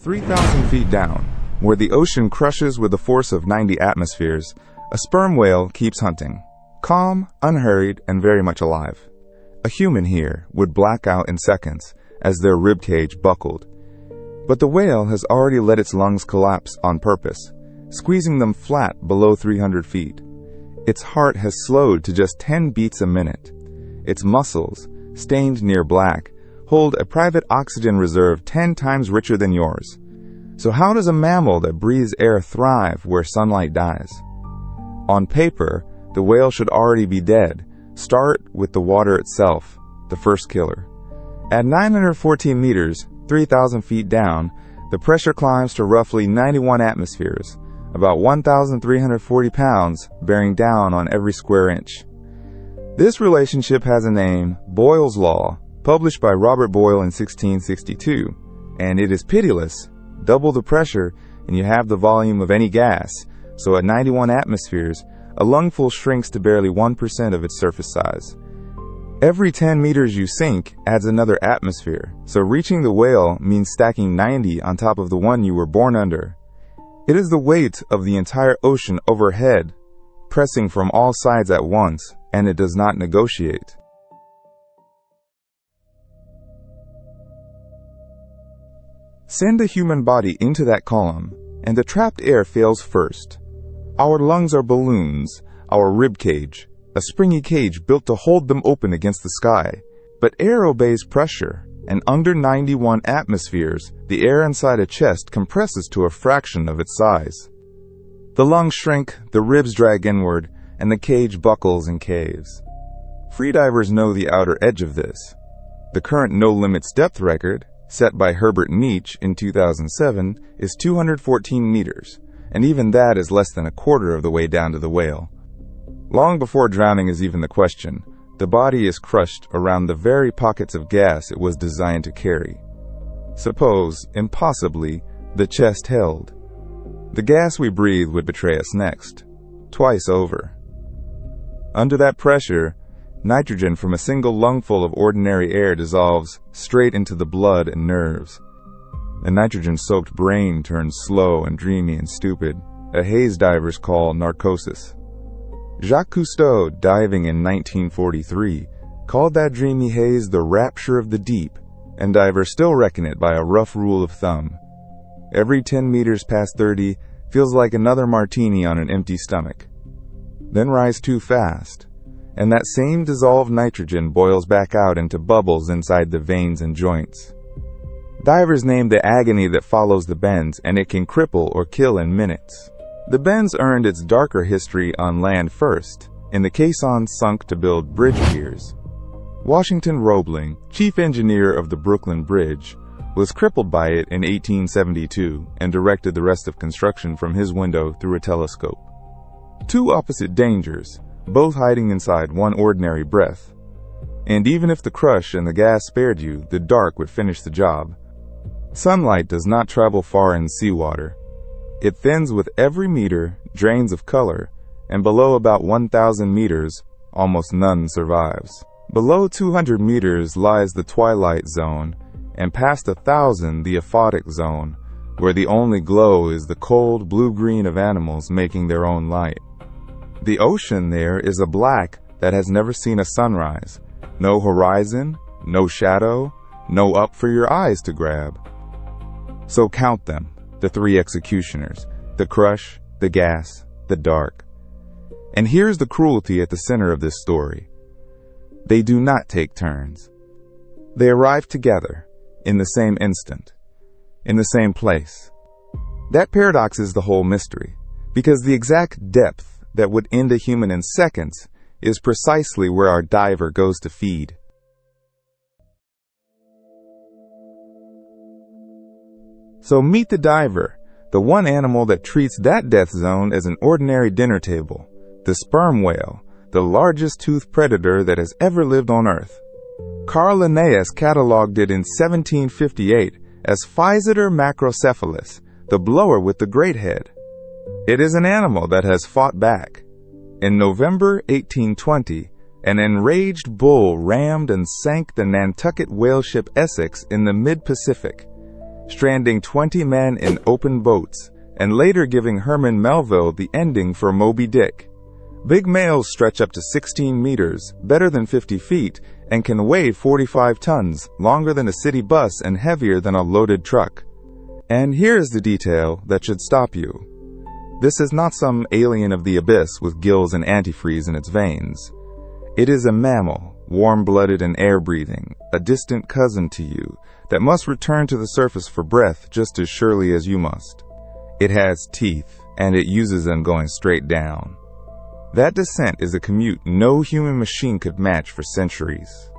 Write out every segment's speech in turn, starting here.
3,000 feet down, where the ocean crushes with a force of 90 atmospheres, a sperm whale keeps hunting, calm, unhurried, and very much alive. A human here would black out in seconds as their ribcage buckled. But the whale has already let its lungs collapse on purpose, squeezing them flat below 300 feet. Its heart has slowed to just 10 beats a minute. Its muscles, stained near black, hold a private oxygen reserve 10 times richer than yours. So how does a mammal that breathes air thrive where sunlight dies? On paper, the whale should already be dead. Start with the water itself, the first killer. At 914 meters, 3,000 feet down, the pressure climbs to roughly 91 atmospheres, about 1,340 pounds bearing down on every square inch. This relationship has a name, Boyle's Law, published by Robert Boyle in 1662, and it is pitiless. Double the pressure and you have the volume of any gas, so at 91 atmospheres, a lungful shrinks to barely 1% of its surface size. Every 10 meters you sink adds another atmosphere, so reaching the whale means stacking 90 on top of the one you were born under. It is the weight of the entire ocean overhead, pressing from all sides at once, and it does not negotiate. Send a human body into that column, and the trapped air fails first. Our lungs are balloons, our rib cage, a springy cage built to hold them open against the sky. But air obeys pressure, and under 91 atmospheres, the air inside a chest compresses to a fraction of its size. The lungs shrink, the ribs drag inward, and the cage buckles and caves. Freedivers know the outer edge of this. The current no-limits depth record, set by Herbert Nietzsche in 2007, is 214 meters, and even that is less than a quarter of the way down to the whale. Long before drowning is even the question, the body is crushed around the very pockets of gas it was designed to carry. Suppose, impossibly, the chest held. The gas we breathe would betray us next, twice over. Under that pressure, nitrogen from a single lungful of ordinary air dissolves straight into the blood and nerves. The nitrogen-soaked brain turns slow and dreamy and stupid, a haze divers call narcosis. Jacques Cousteau, diving in 1943, called that dreamy haze the rapture of the deep, and divers still reckon it by a rough rule of thumb. Every 10 meters past 30 feels like another martini on an empty stomach. Then rise too fast, and that same dissolved nitrogen boils back out into bubbles inside the veins and joints. Divers name the agony that follows the bends, and it can cripple or kill in minutes. The bends earned its darker history on land first, in the caissons sunk to build bridge piers. Washington Roebling, chief engineer of the Brooklyn Bridge, was crippled by it in 1872 and directed the rest of construction from his window through a telescope. Two opposite dangers, both hiding inside one ordinary breath. And even if the crush and the gas spared you, the dark would finish the job. Sunlight does not travel far in seawater. It thins with every meter, drains of color, and below about 1,000 meters, almost none survives. Below 200 meters lies the twilight zone, and past 1,000 the aphotic zone, where the only glow is the cold blue-green of animals making their own light. The ocean there is a black that has never seen a sunrise. No horizon, no shadow, no up for your eyes to grab. So count them, the three executioners, the crush, the gas, the dark. And here's the cruelty at the center of this story. They do not take turns. They arrive together, in the same instant, in the same place. That paradox is the whole mystery, because the exact depth that would end a human in seconds is precisely where our diver goes to feed. So meet the diver, the one animal that treats that death zone as an ordinary dinner table, the sperm whale, the largest toothed predator that has ever lived on Earth. Carl Linnaeus cataloged it in 1758 as Physeter macrocephalus, the blower with the great head. It is an animal that has fought back. In November 1820, an enraged bull rammed and sank the Nantucket whale ship Essex in the mid-Pacific. stranding 20 men in open boats, and later giving Herman Melville the ending for Moby Dick. Big males stretch up to 16 meters, better than 50 feet, and can weigh 45 tons, longer than a city bus and heavier than a loaded truck. And here's the detail that should stop you. This is not some alien of the abyss with gills and antifreeze in its veins. It is a mammal, warm-blooded and air-breathing, a distant cousin to you, that must return to the surface for breath just as surely as you must. It has teeth, and it uses them going straight down. That descent is a commute no human machine could match for centuries.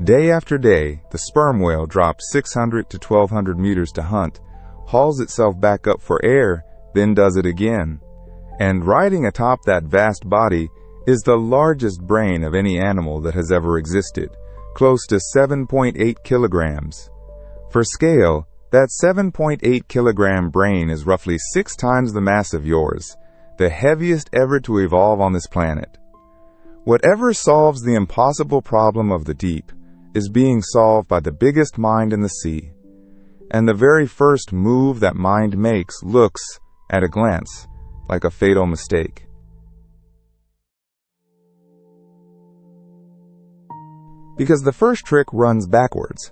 Day after day, the sperm whale drops 600 to 1,200 meters to hunt, hauls itself back up for air, then does it again. And riding atop that vast body is the largest brain of any animal that has ever existed, close to 7.8 kilograms. For scale, that 7.8 kilogram brain is roughly 6 times the mass of yours, the heaviest ever to evolve on this planet. Whatever solves the impossible problem of the deep is being solved by the biggest mind in the sea. And the very first move that mind makes looks, at a glance, like a fatal mistake. Because the first trick runs backwards.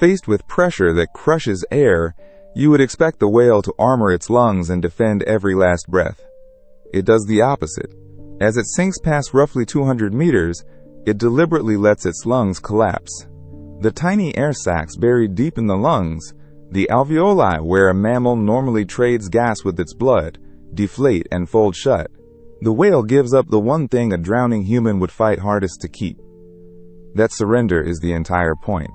Faced with pressure that crushes air, you would expect the whale to armor its lungs and defend every last breath. It does the opposite. As it sinks past roughly 200 meters, it deliberately lets its lungs collapse. The tiny air sacs buried deep in the lungs, the alveoli where a mammal normally trades gas with its blood, deflate and fold shut. The whale gives up the one thing a drowning human would fight hardest to keep. That surrender is the entire point.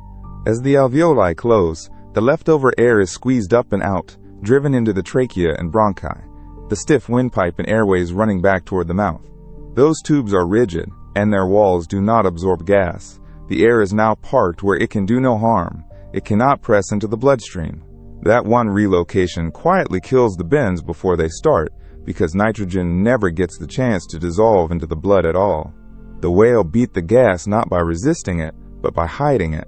As the alveoli close, the leftover air is squeezed up and out, driven into the trachea and bronchi, the stiff windpipe and airways running back toward the mouth. Those tubes are rigid, and their walls do not absorb gas. The air is now parked where it can do no harm. It cannot press into the bloodstream. That one relocation quietly kills the bends before they start, because nitrogen never gets the chance to dissolve into the blood at all. The whale beat the gas not by resisting it, but by hiding it.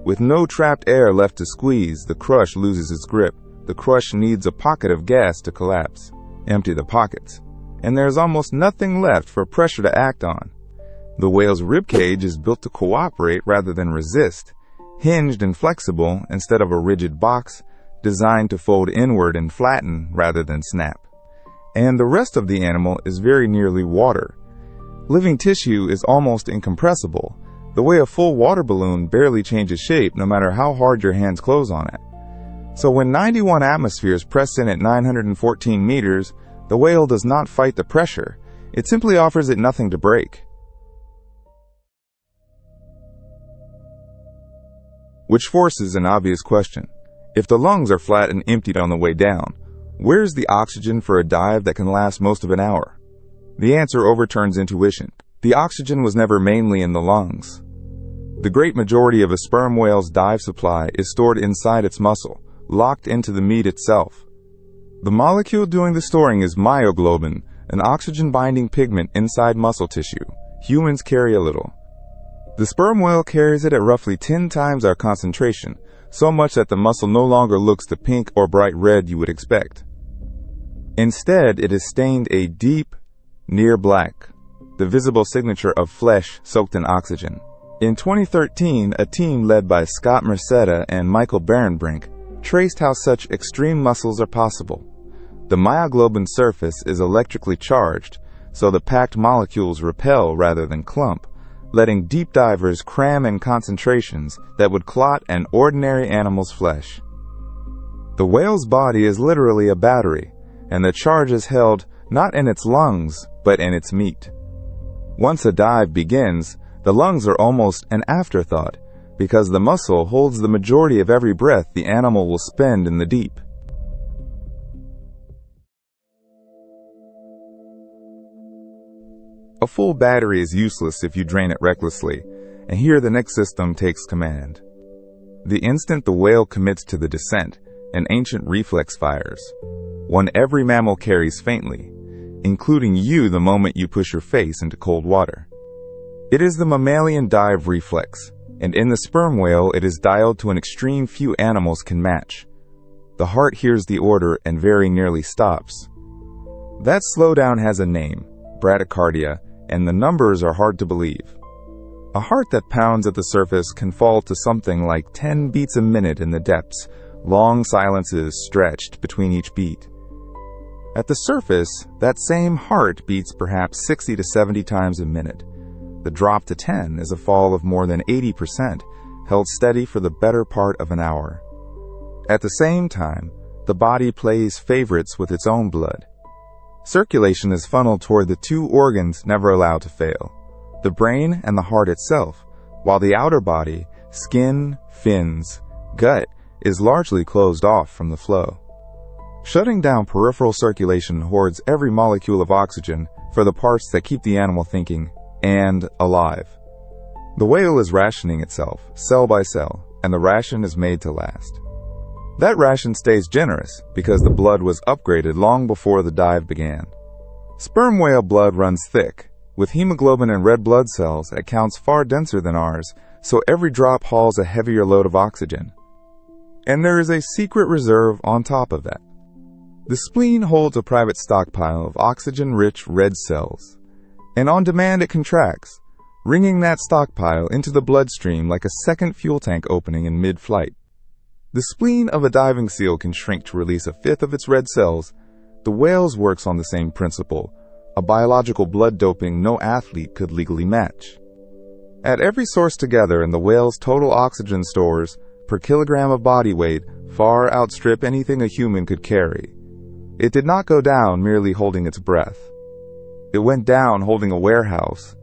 With no trapped air left to squeeze, the crush loses its grip. The crush needs a pocket of gas to collapse. Empty the pockets, and there's almost nothing left for pressure to act on. The whale's ribcage is built to cooperate rather than resist, hinged and flexible instead of a rigid box, designed to fold inward and flatten rather than snap. And the rest of the animal is very nearly water. Living tissue is almost incompressible, the way a full water balloon barely changes shape no matter how hard your hands close on it. So when 91 atmospheres press in at 914 meters, the whale does not fight the pressure. It simply offers it nothing to break. Which forces an obvious question. If the lungs are flat and emptied on the way down, where's the oxygen for a dive that can last most of an hour? The answer overturns intuition. The oxygen was never mainly in the lungs. The great majority of a sperm whale's dive supply is stored inside its muscle, locked into the meat itself. The molecule doing the storing is myoglobin, an oxygen-binding pigment inside muscle tissue. Humans carry a little. The sperm whale carries it at roughly 10 times our concentration, so much that the muscle no longer looks the pink or bright red you would expect. Instead, it is stained a deep, near black, the visible signature of flesh soaked in oxygen. In 2013, a team led by Scott Merceda and Michael Barenbrink traced how such extreme muscles are possible. The myoglobin surface is electrically charged, so the packed molecules repel rather than clump, letting deep divers cram in concentrations that would clot an ordinary animal's flesh. The whale's body is literally a battery, and the charge is held not in its lungs, but in its meat. Once a dive begins, the lungs are almost an afterthought, because the muscle holds the majority of every breath the animal will spend in the deep. A full battery is useless if you drain it recklessly, and here the next system takes command. The instant the whale commits to the descent, an ancient reflex fires, one every mammal carries faintly, including you the moment you push your face into cold water. It is the mammalian dive reflex, and in the sperm whale it is dialed to an extreme few animals can match. The heart hears the order and very nearly stops. That slowdown has a name, bradycardia, and the numbers are hard to believe. A heart that pounds at the surface can fall to something like 10 beats a minute in the depths, long silences stretched between each beat. At the surface, that same heart beats perhaps 60 to 70 times a minute. The drop to 10 is a fall of more than 80%, held steady for the better part of an hour. At the same time, the body plays favorites with its own blood. Circulation is funneled toward the two organs never allowed to fail, the brain and the heart itself, while the outer body, skin, fins, gut, is largely closed off from the flow. Shutting down peripheral circulation hoards every molecule of oxygen for the parts that keep the animal thinking and alive. The whale is rationing itself, cell by cell, and the ration is made to last. That ration stays generous because the blood was upgraded long before the dive began. Sperm whale blood runs thick, with hemoglobin and red blood cells at counts far denser than ours, so every drop hauls a heavier load of oxygen. And there is a secret reserve on top of that. The spleen holds a private stockpile of oxygen-rich red cells, and on demand it contracts, wringing that stockpile into the bloodstream like a second fuel tank opening in mid-flight. The spleen of a diving seal can shrink to release a fifth of its red cells. The whale's works on the same principle, a biological blood doping no athlete could legally match. At every source together in the whale's total oxygen stores per kilogram of body weight far outstrip anything a human could carry. It did not go down merely holding its breath. It went down holding a warehouse.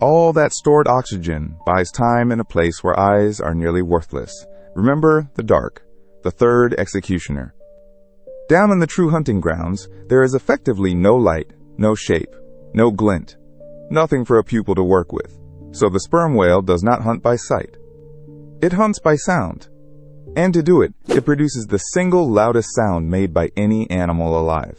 All that stored oxygen buys time in a place where eyes are nearly worthless. Remember the dark, the third executioner. Down in the true hunting grounds, there is effectively no light, no shape, no glint, nothing for a pupil to work with. So the sperm whale does not hunt by sight. It hunts by sound. And to do it, it produces the single loudest sound made by any animal alive.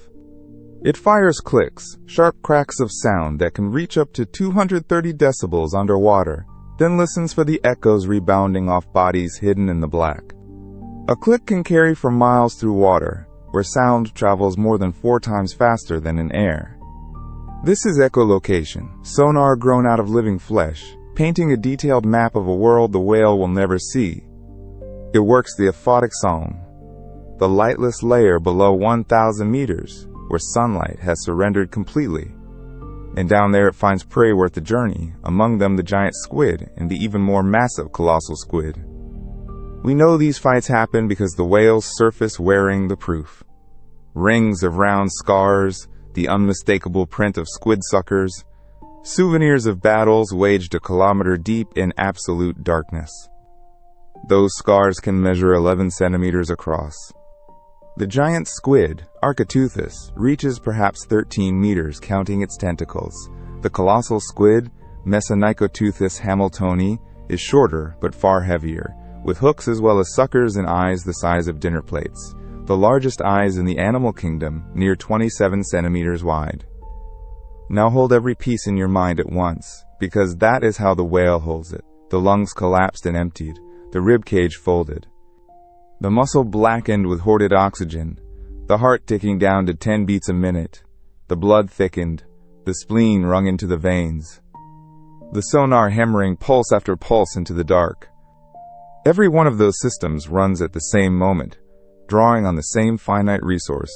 It fires clicks, sharp cracks of sound that can reach up to 230 decibels underwater, then listens for the echoes rebounding off bodies hidden in the black. A click can carry for miles through water, where sound travels more than 4 times faster than in air. This is echolocation, sonar grown out of living flesh, painting a detailed map of a world the whale will never see. It works the aphotic song, the lightless layer below 1,000 meters, where sunlight has surrendered completely. And down there it finds prey worth the journey, among them the giant squid and the even more massive colossal squid. We know these fights happen because the whales surface wearing the proof. Rings of round scars, the unmistakable print of squid suckers, souvenirs of battles waged a kilometer deep in absolute darkness. Those scars can measure 11 centimeters across. The giant squid, Architeuthis, reaches perhaps 13 meters counting its tentacles. The colossal squid, Mesonychoteuthis hamiltoni, is shorter but far heavier, with hooks as well as suckers and eyes the size of dinner plates. The largest eyes in the animal kingdom, near 27 centimeters wide. Now hold every piece in your mind at once, because that is how the whale holds it. The lungs collapsed and emptied, the rib cage folded. The muscle blackened with hoarded oxygen, the heart ticking down to 10 beats a minute, the blood thickened, the spleen wrung into the veins, the sonar hammering pulse after pulse into the dark. Every one of those systems runs at the same moment, drawing on the same finite resource,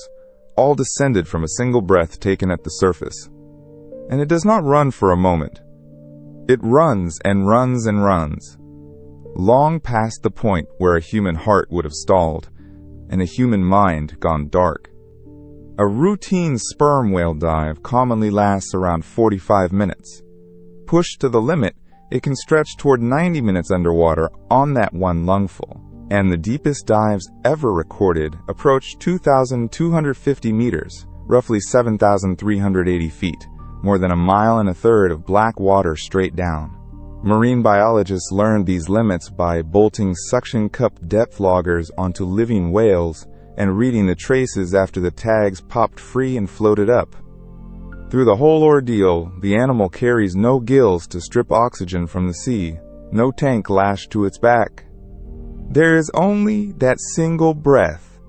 all descended from a single breath taken at the surface. And it does not run for a moment. It runs and runs and runs, long past the point where a human heart would have stalled, and a human mind gone dark. A routine sperm whale dive commonly lasts around 45 minutes. Pushed to the limit, it can stretch toward 90 minutes underwater on that one lungful, and the deepest dives ever recorded approach 2,250 meters, roughly 7,380 feet, more than 1.25 miles of black water straight down. Marine biologists learned these limits by bolting suction cup depth loggers onto living whales and reading the traces after the tags popped free and floated up. Through the whole ordeal, the animal carries no gills to strip oxygen from the sea, no tank lashed to its back. There is only that single breath,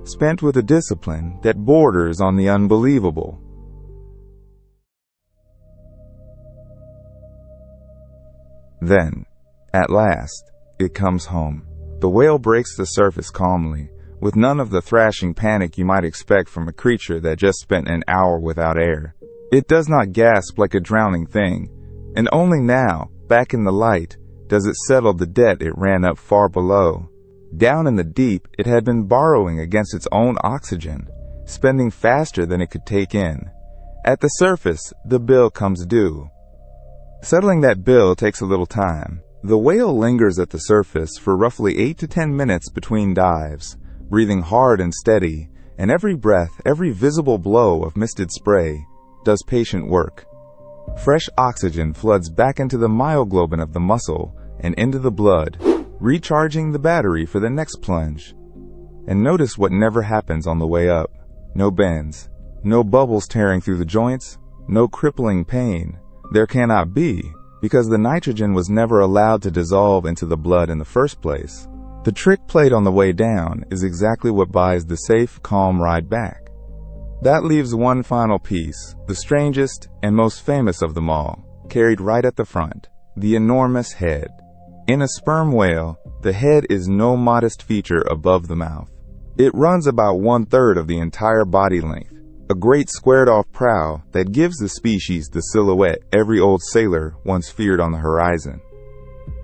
spent with a discipline that borders on the unbelievable. Then, at last, it comes home. The whale breaks the surface calmly, with none of the thrashing panic you might expect from a creature that just spent an hour without air. It does not gasp like a drowning thing, and only now, back in the light, does it settle the debt it ran up far below. Down in the deep, it had been borrowing against its own oxygen, spending faster than it could take in. At the surface, the bill comes due. Settling that bill takes a little time. The whale lingers at the surface for roughly 8 to 10 minutes between dives, breathing hard and steady, and every breath, every visible blow of misted spray, does patient work. Fresh oxygen floods back into the myoglobin of the muscle and into the blood, recharging the battery for the next plunge. And notice what never happens on the way up. No bends, no bubbles tearing through the joints, no crippling pain. There cannot be, because the nitrogen was never allowed to dissolve into the blood in the first place. The trick played on the way down is exactly what buys the safe, calm ride back. That leaves one final piece, the strangest and most famous of them all, carried right at the front, the enormous head. In a sperm whale, the head is no modest feature above the mouth. It runs about 1/3 of the entire body length, a great squared-off prow that gives the species the silhouette every old sailor once feared on the horizon.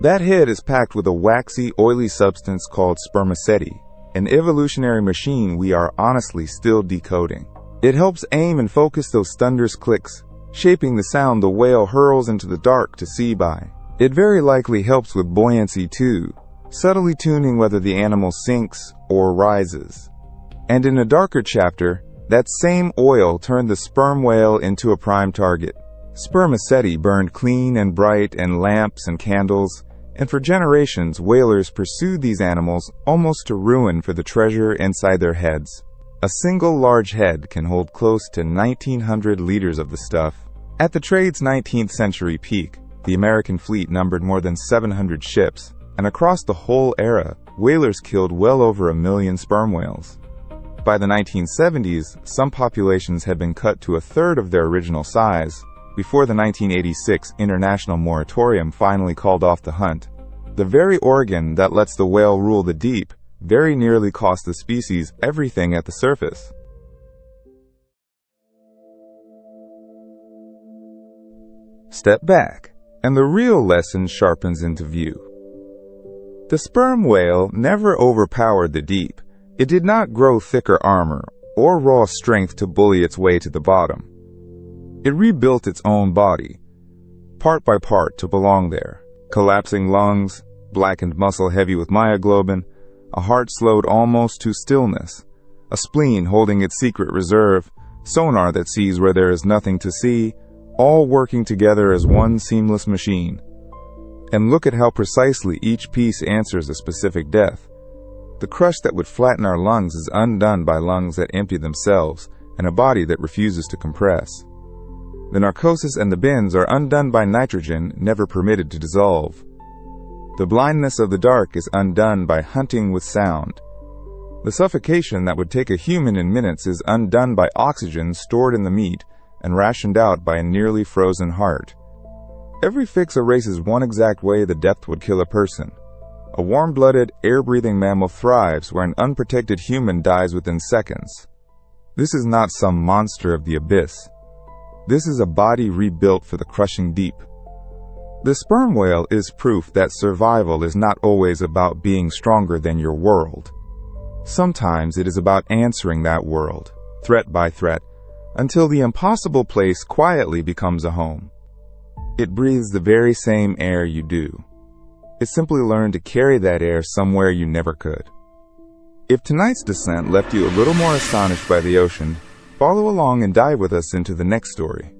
That head is packed with a waxy, oily substance called spermaceti, an evolutionary machine we are honestly still decoding. It helps aim and focus those thunderous clicks, shaping the sound the whale hurls into the dark to see by. It very likely helps with buoyancy too, subtly tuning whether the animal sinks or rises. And in a darker chapter, that same oil turned the sperm whale into a prime target. Spermaceti burned clean and bright in lamps and candles, and for generations whalers pursued these animals almost to ruin for the treasure inside their heads. A single large head can hold close to 1,900 liters of the stuff. At the trade's 19th century peak, the American fleet numbered more than 700 ships, and across the whole era, whalers killed well over 1 million sperm whales. By the 1970s, some populations had been cut to 1/3 of their original size, before the 1986 international moratorium finally called off the hunt. The very organ that lets the whale rule the deep very nearly cost the species everything at the surface. Step back, and the real lesson sharpens into view. The sperm whale never overpowered the deep. It did not grow thicker armor or raw strength to bully its way to the bottom. It rebuilt its own body, part by part to belong there. Collapsing lungs, blackened muscle heavy with myoglobin, a heart slowed almost to stillness, a spleen holding its secret reserve, sonar that sees where there is nothing to see, all working together as one seamless machine. And look at how precisely each piece answers a specific death. The crush that would flatten our lungs is undone by lungs that empty themselves and a body that refuses to compress. The narcosis and the bends are undone by nitrogen never permitted to dissolve. The blindness of the dark is undone by hunting with sound. The suffocation that would take a human in minutes is undone by oxygen stored in the meat and rationed out by a nearly frozen heart. Every fix erases one exact way the depth would kill a person. A warm-blooded, air-breathing mammal thrives where an unprotected human dies within seconds. This is not some monster of the abyss. This is a body rebuilt for the crushing deep. The sperm whale is proof that survival is not always about being stronger than your world. Sometimes it is about answering that world, threat by threat, until the impossible place quietly becomes a home. It breathes the very same air you do. It simply learned to carry that air somewhere you never could. If tonight's descent left you a little more astonished by the ocean, follow along and dive with us into the next story.